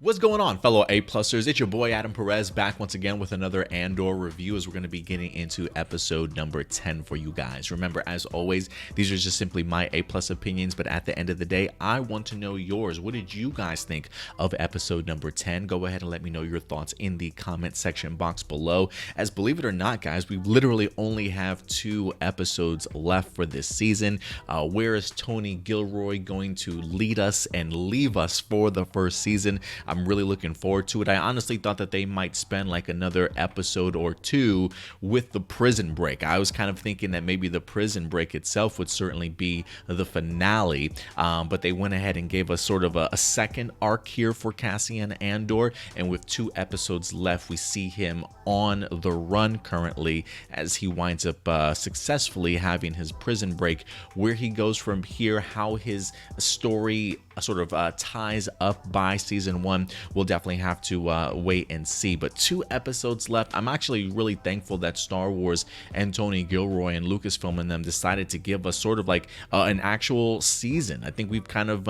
What's going on, fellow A-Plusers? It's your boy Adam Perez back once again with another Andor review as we're going to be getting into episode number 10 for you guys. Remember, as always, these are just simply my A-plus opinions, but at the end of the day, I want to know yours. What did you guys think of episode number 10? Go ahead and let me know your thoughts in the comment section box below. As believe it or not, guys, we literally only have 2 episodes left for this season. Where is Tony Gilroy going to lead us and leave us for the first season? I'm really looking forward to it. I honestly thought that they might spend like another episode or 2 with the prison break. I was kind of thinking that maybe the prison break itself would certainly be the finale, but they went ahead and gave us sort of a second arc here for Cassian Andor, and with 2 episodes left, we see him on the run currently as he winds up successfully having his prison break. Where he goes from here, how his story sort of ties up by season 1, we'll definitely have to wait and see. But 2 episodes left. I'm actually really thankful that Star Wars and Tony Gilroy and Lucasfilm and them decided to give us sort of like an actual season. I think we've kind of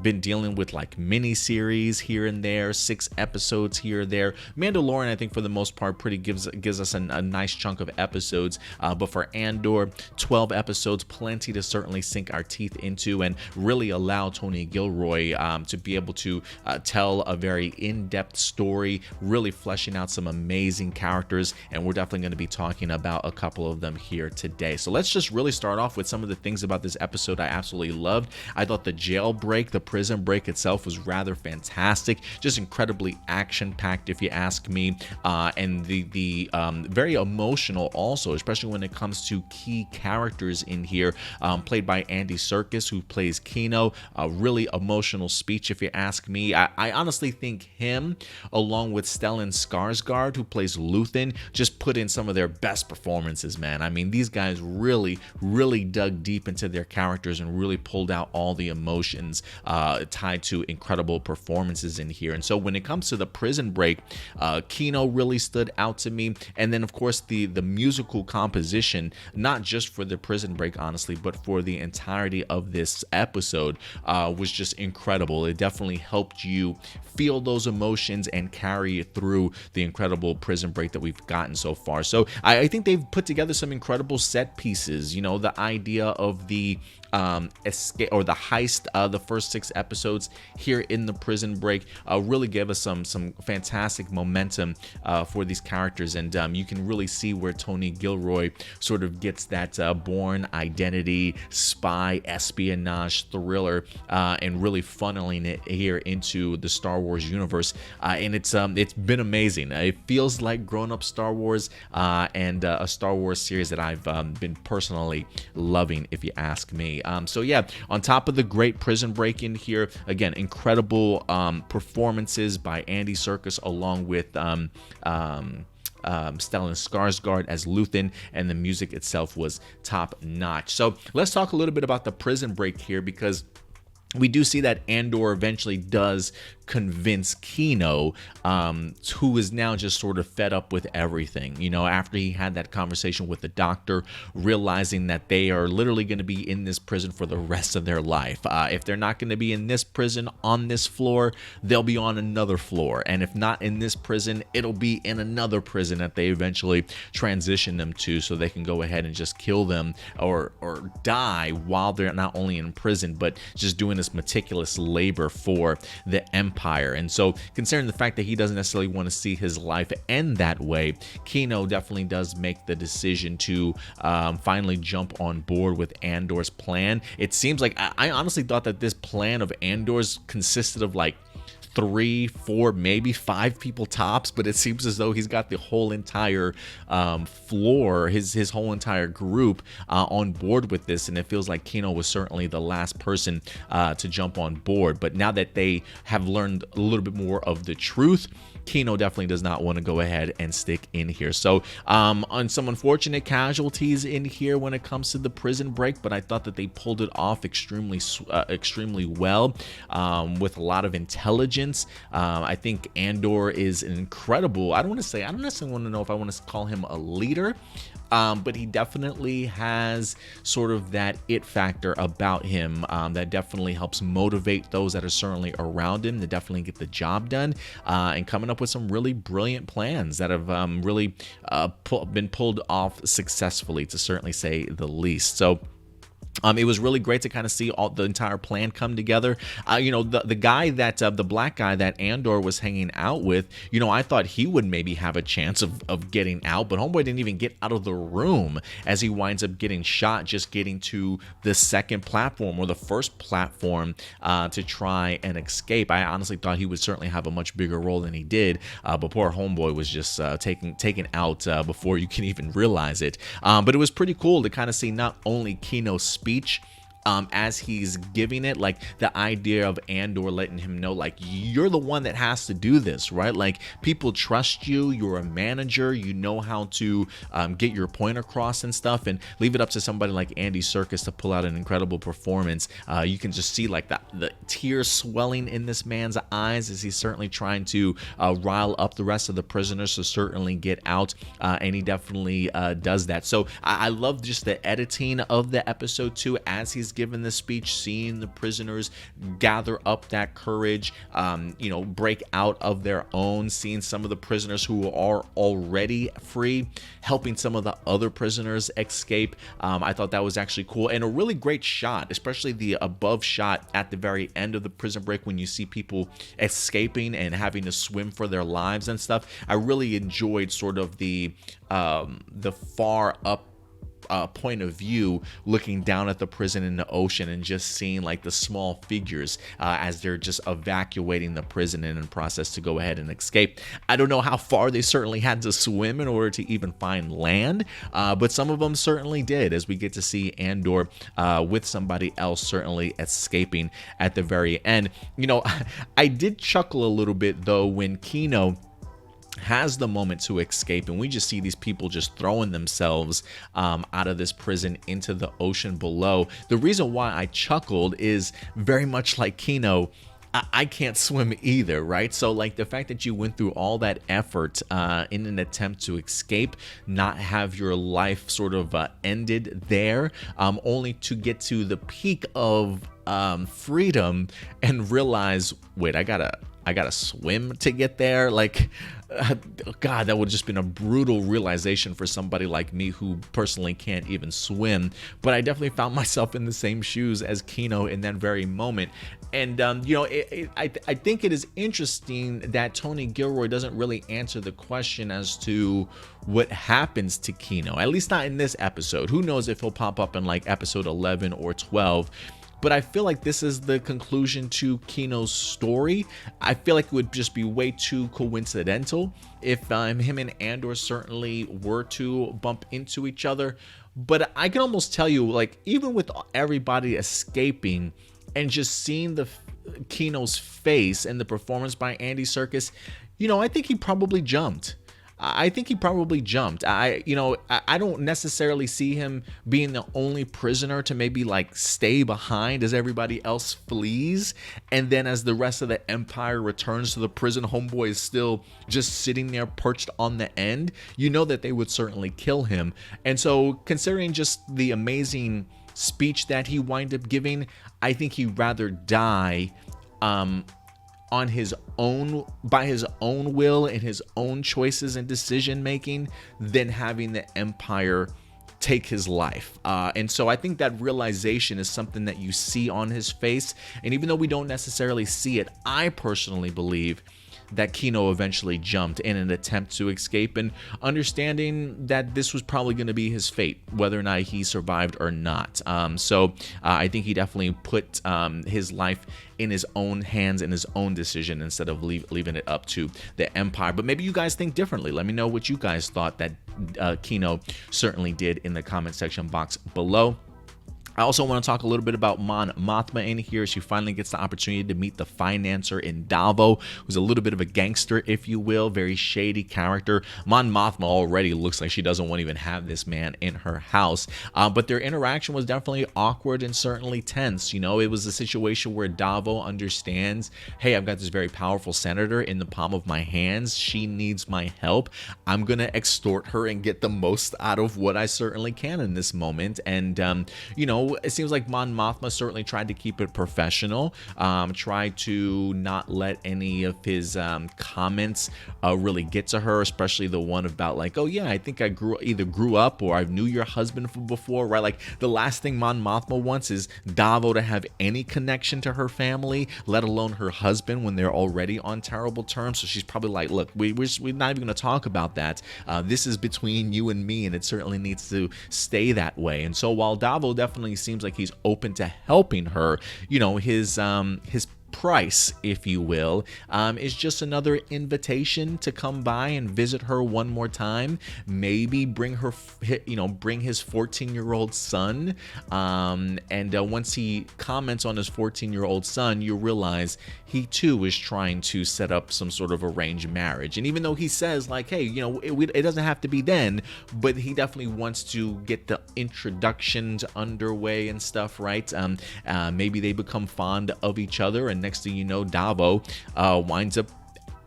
been dealing with like mini series here and there, 6 episodes here or there. Mandalorian, I think for the most part, pretty gives us a nice chunk of episodes. But for Andor, 12 episodes, plenty to certainly sink our teeth into and really allow Tony Gilroy to be able to tell a very in-depth story, really fleshing out some amazing characters, and we're definitely going to be talking about a couple of them here today. So let's just really start off with some of the things about this episode I absolutely loved. I thought the jail break, the prison break itself was rather fantastic, just incredibly action-packed if you ask me, and the very emotional also, especially when it comes to key characters in here, played by Andy Serkis, who plays Kino. Really emotional speech if you ask me. I honestly think him, along with Stellan Skarsgård, who plays Luthen, just put in some of their best performances, man. I mean, these guys really dug deep into their characters and really pulled out all the emotions tied to incredible performances in here. And so when it comes to the prison break, Kino really stood out to me. And then, of course, the musical composition, not just for the prison break, honestly, but for the entirety of this episode, was just incredible. It definitely helped you feel those emotions and carry it through the incredible prison break that we've gotten so far. So I think they've put together some incredible set pieces. You know, the idea of the escape or the heist, the first 6 episodes here in the prison break really gave us some fantastic momentum for these characters, and you can really see where Tony Gilroy sort of gets that Bourne identity, spy, espionage, thriller, and really funneling it here into the Star Wars universe, and it's been amazing. It feels like grown-up Star Wars, and a Star Wars series that I've been personally loving, if you ask me. So yeah, on top of the great prison break in here, again, incredible performances by Andy Serkis along with Stellan Skarsgård as Luthen, and the music itself was top notch. So let's talk a little bit about the prison break here, because we do see that Andor eventually does convince Kino, who is now just sort of fed up with everything, you know, after he had that conversation with the doctor, realizing that they are literally going to be in this prison for the rest of their life. If they're not going to be in this prison on this floor, they'll be on another floor, and if not in this prison, it'll be in another prison that they eventually transition them to, so they can go ahead and just kill them or die while they're not only in prison, but just doing this meticulous labor for the Empire. And so, considering the fact that he doesn't necessarily want to see his life end that way, Kino definitely does make the decision to finally jump on board with Andor's plan. It seems like I honestly thought that this plan of Andor's consisted of like 3, 4, maybe 5 people tops, but it seems as though he's got the whole entire floor, his whole entire group on board with this, and it feels like Kino was certainly the last person to jump on board. But now that they have learned a little bit more of the truth, Kino definitely does not want to go ahead and stick in here. So on some unfortunate casualties in here when it comes to the prison break, but I thought that they pulled it off extremely well, with a lot of intelligence allegiance. I think Andor is an incredible, I don't necessarily want to know if I want to call him a leader, but he definitely has sort of that it factor about him that definitely helps motivate those that are certainly around him to definitely get the job done, and coming up with some really brilliant plans that have really been pulled off successfully, to certainly say the least. So it was really great to kind of see all the entire plan come together. The guy that the black guy that Andor was hanging out with, I thought he would maybe have a chance of getting out, but homeboy didn't even get out of the room as he winds up getting shot, just getting to the second platform or the first platform to try and escape. I honestly thought he would certainly have a much bigger role than he did, but poor homeboy was just taken out before you can even realize it. But it was pretty cool to kind of see not only Kino's speech as he's giving it, like the idea of Andor letting him know, like, you're the one that has to do this, right? Like, people trust you, you're a manager, you know how to get your point across and stuff, and leave it up to somebody like Andy Serkis to pull out an incredible performance. You can just see like the tears swelling in this man's eyes as he's certainly trying to rile up the rest of the prisoners to certainly get out, and he definitely does that. So I love just the editing of the episode too, as he's given this speech, seeing the prisoners gather up that courage, break out of their own, seeing some of the prisoners who are already free, helping some of the other prisoners escape. I thought that was actually cool, and a really great shot, especially the above shot at the very end of the prison break when you see people escaping and having to swim for their lives and stuff. I really enjoyed sort of the far up point of view, looking down at the prison in the ocean and just seeing like the small figures as they're just evacuating the prison and in the process to go ahead and escape. I don't know how far they certainly had to swim in order to even find land, but some of them certainly did, as we get to see Andor with somebody else certainly escaping at the very end. I did chuckle a little bit though when Kino has the moment to escape and we just see these people just throwing themselves out of this prison into the ocean below. The reason why I chuckled is very much like Kino, I can't swim either, right? So like the fact that you went through all that effort in an attempt to escape, not have your life sort of ended there, only to get to the peak of freedom and realize, wait, I gotta swim to get there. Like, God, that would have just been a brutal realization for somebody like me who personally can't even swim. But I definitely found myself in the same shoes as Kino in that very moment. And I think it is interesting that Tony Gilroy doesn't really answer the question as to what happens to Kino, at least not in this episode. Who knows if he'll pop up in like episode 11 or 12. But I feel like this is the conclusion to Kino's story. I feel like it would just be way too coincidental if him and Andor certainly were to bump into each other. But I can almost tell you, like, even with everybody escaping and just seeing Kino's face and the performance by Andy Serkis, I think he probably jumped. I don't necessarily see him being the only prisoner to maybe like stay behind as everybody else flees. And then as the rest of the Empire returns to the prison, homeboy is still just sitting there perched on the end. That they would certainly kill him. And so considering just the amazing speech that he wind up giving, I think he'd rather die on his own, by his own will and his own choices and decision making, than having the Empire take his life. And so I think that realization is something that you see on his face. And even though we don't necessarily see it, I personally believe that Kino eventually jumped in an attempt to escape, and understanding that this was probably going to be his fate, whether or not he survived or not. So I think he definitely put his life in his own hands and his own decision instead of leaving it up to the Empire. But maybe you guys think differently. Let me know what you guys thought that Kino certainly did in the comment section box below. I also want to talk a little bit about Mon Mothma in here. She finally gets the opportunity to meet the financer in Davo, who's a little bit of a gangster, if you will, very shady character. Mon Mothma already looks like she doesn't want to even have this man in her house, but their interaction was definitely awkward and certainly tense. You know, it was a situation where Davo understands, hey, I've got this very powerful senator in the palm of my hands. She needs my help. I'm going to extort her and get the most out of what I certainly can in this moment. And, you know, it seems like Mon Mothma certainly tried to keep it professional, tried to not let any of his comments really get to her, especially the one about like, oh yeah, I think I either grew up or I knew your husband from before, right? Like the last thing Mon Mothma wants is Davo to have any connection to her family, let alone her husband, when they're already on terrible terms. So she's probably like, look, we're not even going to talk about that. This is between you and me, and it certainly needs to stay that way. And so while Davo definitely seems like he's open to helping her, you know, his price, if you will, is just another invitation to come by and visit her one more time. Maybe bring her, you know, bring his 14-year-old son. And once he comments on his 14-year-old son, you realize he too is trying to set up some sort of arranged marriage. And even though he says like, hey, you know, it doesn't have to be then, but he definitely wants to get the introductions underway and stuff, right? Maybe they become fond of each other, and next thing you know, Davo winds up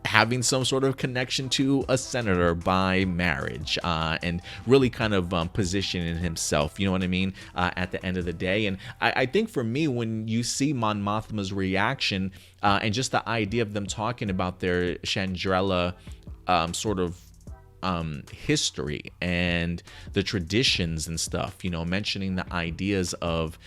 having some sort of connection to a senator by marriage, and really kind of positioning himself, you know what I mean, at the end of the day. And I think for me, when you see Mon Mothma's reaction, and just the idea of them talking about their Chandrila sort of history and the traditions and stuff, you know, mentioning the ideas of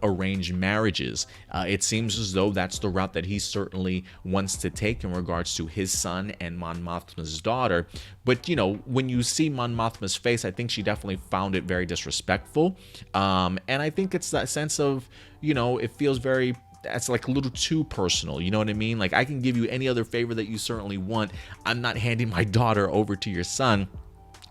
arranged marriages, it seems as though that's the route that he certainly wants to take in regards to his son and Mon Mothma's daughter. But, you know, when you see Mon Mothma's face, I think she definitely found it very disrespectful. And I think it's that sense of, you know, it feels very, that's like a little too personal, you know what I mean? Like, I can give you any other favor that you certainly want. I'm not handing my daughter over to your son.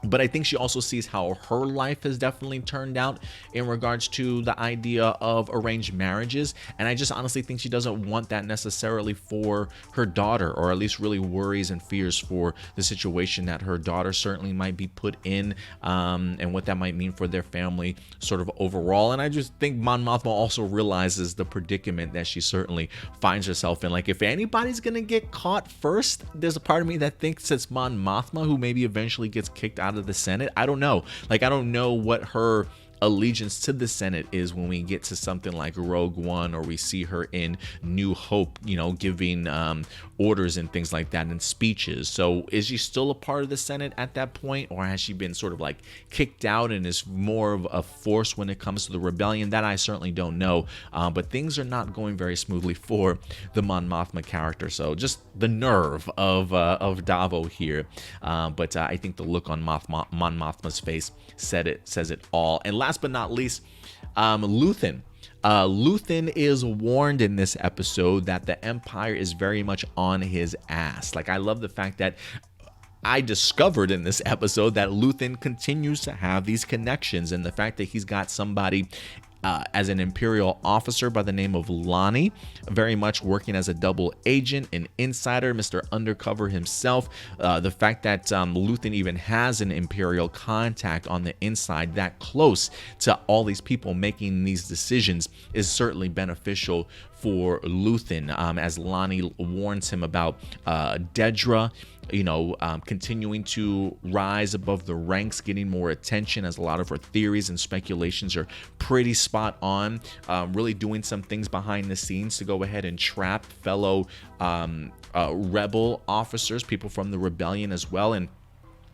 But I think she also sees how her life has definitely turned out in regards to the idea of arranged marriages. And I just honestly think she doesn't want that necessarily for her daughter, or at least really worries and fears for the situation that her daughter certainly might be put in, and what that might mean for their family sort of overall. And I just think Mon Mothma also realizes the predicament that she certainly finds herself in. Like, if anybody's going to get caught first, there's a part of me that thinks it's Mon Mothma, who maybe eventually gets kicked out of the Senate. I don't know. Like, I don't know what her allegiance to the Senate is when we get to something like Rogue One, or we see her in New Hope, you know, giving orders and things like that and speeches. So is she still a part of the Senate at that point, or has she been sort of like kicked out and is more of a force when it comes to the rebellion? That I certainly don't know, but things are not going very smoothly for the Mon Mothma character. So just the nerve of Davo here, but I think the look on Mon Mothma's face says it all. And last but not least, Luthen. Luthen is warned in this episode that the Empire is very much on his ass. Like, I love the fact that I discovered in this episode that Luthen continues to have these connections, and the fact that he's got somebody as an Imperial officer by the name of Lonnie, very much working as a double agent, an insider, Mr. Undercover himself. The fact that Luthen even has an Imperial contact on the inside that close to all these people making these decisions is certainly beneficial for Luthen, as Lonnie warns him about Dedra, you know, continuing to rise above the ranks, getting more attention, as a lot of her theories and speculations are pretty spot on, really doing some things behind the scenes to go ahead and trap fellow rebel officers, people from the rebellion as well. And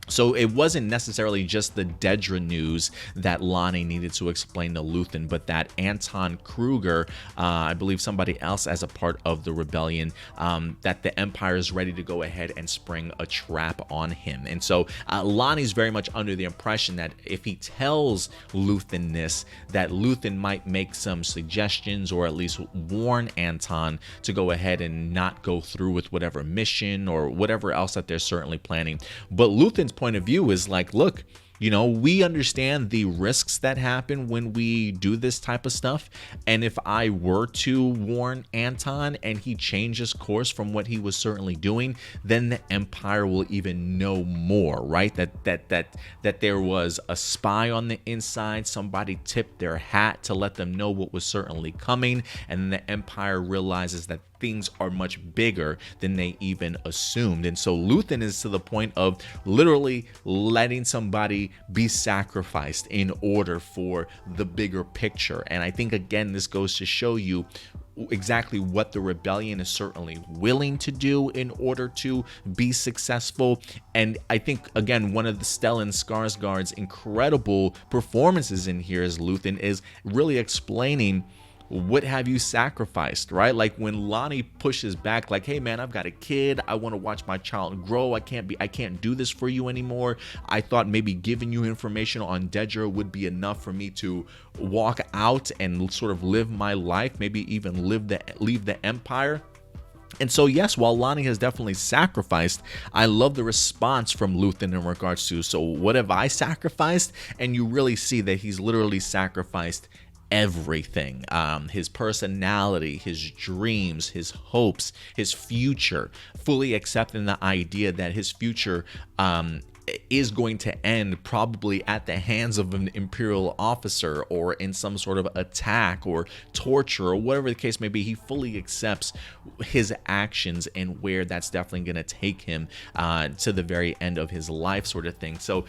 so it wasn't necessarily just the Dedra news that Lonnie needed to explain to Luthen, but that Anton Kruger, I believe somebody else as a part of the rebellion, that the Empire is ready to go ahead and spring a trap on him. And so Lonnie's very much under the impression that if he tells Luthen this, that Luthen might make some suggestions, or at least warn Anton to go ahead and not go through with whatever mission or whatever else that they're certainly planning. But Luthen's point of view is like, look, You know, we understand the risks that happen when we do this type of stuff. And if I were to warn Anton and he changes course from what he was certainly doing, then the Empire will even know more, right? That there was a spy on the inside, somebody tipped their hat to let them know what was certainly coming, and then the Empire realizes that things are much bigger than they even assumed. And so Luthen is to the point of literally letting somebody be sacrificed in order for the bigger picture. And I think, again, this goes to show you exactly what the rebellion is certainly willing to do in order to be successful. And I think, again, one of the Stellan Skarsgård's incredible performances in here as Luthen is really explaining, what have you sacrificed, right? Like when Lonnie pushes back, like, hey man, I've got a kid, I want to watch my child grow, I can't do this for you anymore. I thought maybe giving you information on Dedra would be enough for me to walk out and sort of live my life, maybe even leave the Empire. And so, yes, while Lonnie has definitely sacrificed, I love the response from Luthen in regards to, so what have I sacrificed? And you really see that he's literally sacrificed everything. His personality, his dreams, his hopes, his future, fully accepting the idea that his future is going to end probably at the hands of an Imperial officer or in some sort of attack or torture or whatever the case may be. He fully accepts his actions and where that's definitely going to take him to the very end of his life, sort of thing. So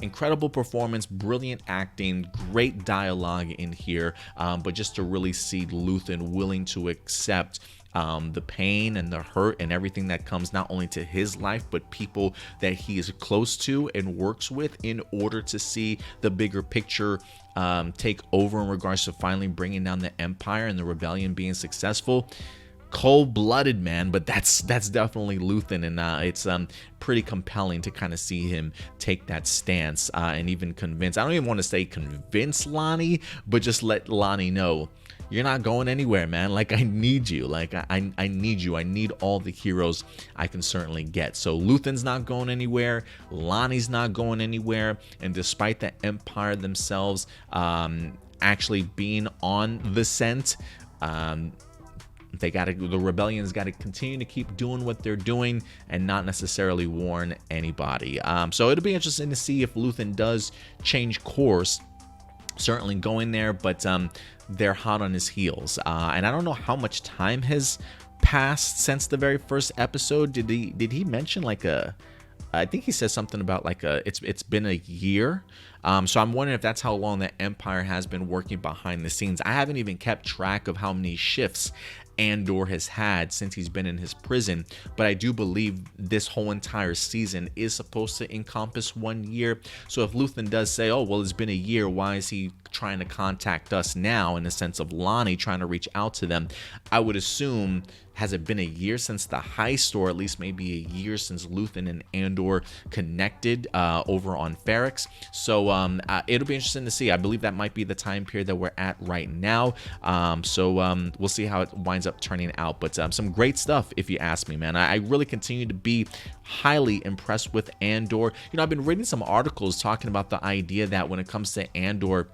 incredible performance, brilliant acting, great dialogue in here, but just to really see Luthen willing to accept the pain and the hurt and everything that comes not only to his life, but people that he is close to and works with in order to see the bigger picture take over in regards to finally bringing down the Empire and the rebellion being successful. Cold-blooded, man, but that's definitely Luthen, and it's pretty compelling to kind of see him take that stance and even convince, I don't even want to say convince Lonnie, but just let Lonnie know, you're not going anywhere, man. Like, I need you. Like, I need you. I need all the heroes I can certainly get. So Luthen's not going anywhere. Lonnie's not going anywhere. And despite the Empire themselves actually being on the scent, the rebellion's got to continue to keep doing what they're doing and not necessarily warn anybody. So it'll be interesting to see if Luthen does change course. Certainly going there, but they're hot on his heels, and I don't know how much time has passed since the very first episode. Did he mention like I think he says something about like it's been a year. So I'm wondering if that's how long the Empire has been working behind the scenes. I haven't even kept track of how many shifts Andor has had since he's been in his prison, but I do believe this whole entire season is supposed to encompass 1 year. So if Luthen does say, oh well, it's been a year, why is he trying to contact us now, in the sense of Lonnie trying to reach out to them, I would assume, has it been a year since the heist, or at least maybe a year since Luthen and Andor connected over on Ferrix? So it'll be interesting to see. I believe that might be the time period that we're at right now. So we'll see how it winds up turning out. But some great stuff, if you ask me, man. I really continue to be highly impressed with Andor. You know, I've been reading some articles talking about the idea that when it comes to Andor,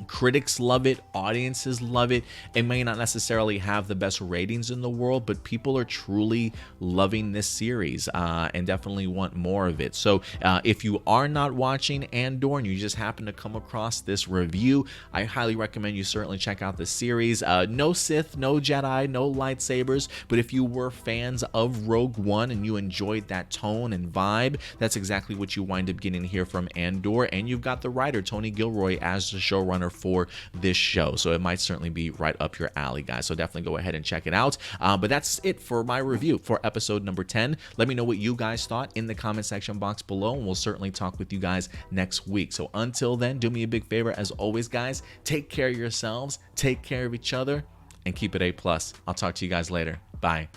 critics love it, audiences love it. It may not necessarily have the best ratings in the world, but people are truly loving this series and definitely want more of it. So if you are not watching Andor and you just happen to come across this review, I highly recommend you certainly check out the series. No Sith, no Jedi, no lightsabers, but if you were fans of Rogue One and you enjoyed that tone and vibe, that's exactly what you wind up getting here from Andor. And you've got the writer Tony Gilroy as the showrunner for this show, so it might certainly be right up your alley, guys. So definitely go ahead and check it out. But that's it for my review for episode number 10. Let me know what you guys thought in the comment section box below, and we'll certainly talk with you guys next week. So until then, do me a big favor, as always, guys, take care of yourselves, take care of each other, and keep it A+. I'll talk to you guys later. Bye.